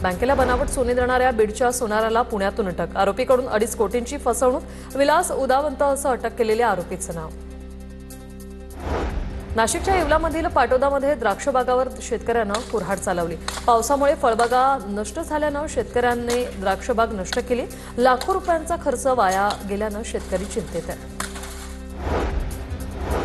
बँकेला बनावट सोने देणाऱ्या बीडच्या सोनाराला पुण्यातून अटक। आरोपीकडून 2.5 कोटींची फसवणूक। विलास उदावंत असं अटक केलेल्या आरोपीचं नाव। नाशिकच्या येवलामधील पाटोदामध्ये द्राक्ष बागावर शेतकऱ्यांना कुऱ्हाड चालवली। पावसामुळे फळबागा नष्ट झाल्यानं शेतकऱ्यांनी द्राक्ष बाग नष्ट केली। लाखो रुपयांचा खर्च वाया गेल्यानं शेतकरी चिंतेत आहे।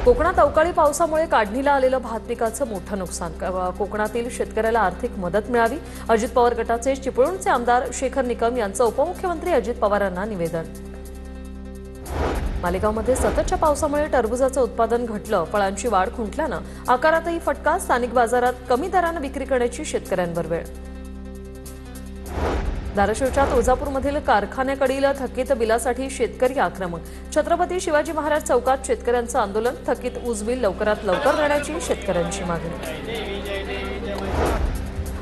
कोकणात अवकाळी पावसामुळे काढणीला आलेलं भात पिकाचं मोठं नुकसान। कोकणातील शेतकऱ्याला आर्थिक मदत मिळावी। अजित पवार गटाचे चिपळूणचे आमदार शेखर निकम यांचं उपमुख्यमंत्री अजित पवारांना निवेदन। मालेगावमध्ये सततच्या पावसामुळे टरबूजाचं उत्पादन घटलं। फळांची वाढ खुंटल्यानं आकारातही फटका। स्थानिक बाजारात कमी दरानं विक्री करण्याची शेतकऱ्यांवर वेळ। धाराशिवच्या तुळजापूरमधील कारखान्याकडील थकीत बिलासाठी शेतकरी आक्रमक। छत्रपती शिवाजी महाराज चौकात शेतकऱ्यांचं आंदोलन। थकीत ऊस बिल लवकरात लवकर देण्याची शेतकऱ्यांची मागणी।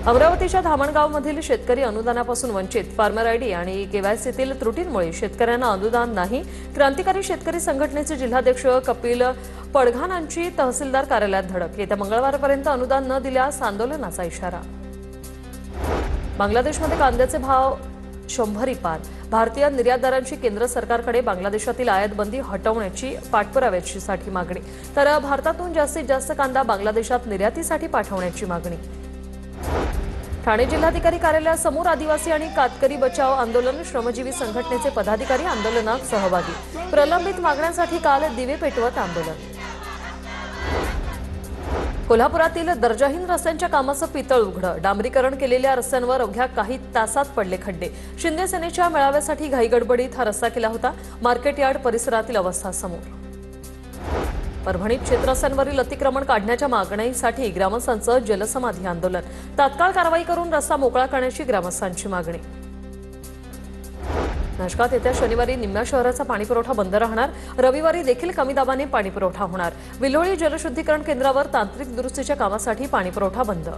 अमरावतीच्या धामणगावमधील शेतकरी अनुदानापासून वंचित। फार्मर आयडी आणि केवायसीतील त्रुटींमुळे शेतकऱ्यांना अनुदान नाही। क्रांतिकारी शेतकरी संघटनेचे जिल्हाध्यक्ष कपिल पडघानांची तहसीलदार कार्यालयात धडक। येत्या मंगळवारपर्यंत अनुदान न दिल्यास आंदोलनाचा इशारा। बांगलादेशमध्ये कांद्याचे भाव 100 पार। भारतीय निर्यातदारांची केंद्र सरकारकडे बांगलादेशातील आयात बंदी हटवण्याची पाठपुराव्याची मागणी। तर भारतातून जास्तीत जास्त कांदा बांगलादेशात निर्यातीसाठी पाठवण्याची मागणी। ठाणे जिल्हाधिकारी कार्यालयासमोर आदिवासी आणि कातकरी बचाव आंदोलन। श्रमजीवी संघटनेचे पदाधिकारी आंदोलनात सहभागी। प्रलंबित मागण्यांसाठी काल दिवे पेटवत आंदोलन। कोल्हापुरातील दर्जाहीन रस्त्यांच्या कामाचं पितळ उघडं। डांबरीकरण केलेल्या रस्त्यांवर अवघ्या काही तासात पडले खड्डे। शिंदे सेनेच्या मेळाव्यासाठी घाईगडबडीत हा रस्ता केला होता। मार्केट यार्ड परिसरातील अवस्था समोर। परभणीत शेतरस्त्यांवरील अतिक्रमण काढण्याच्या मागणीसाठी ग्रामस्थांचं जलसमाधी आंदोलन। तात्काळ कारवाई करून रस्ता मोकळा करण्याची ग्रामस्थांची मागणी। नाशकात येत्या शनिवारी निम्म्या शहराचा पाणीपुरवठा बंद राहणार। रविवारी देखील कमी दाबाने पाणीपुरवठा होणार। विल्होळी जलशुद्धीकरण केंद्रावर तांत्रिक दुरुस्तीच्या कामासाठी पाणीपुरवठा बंद।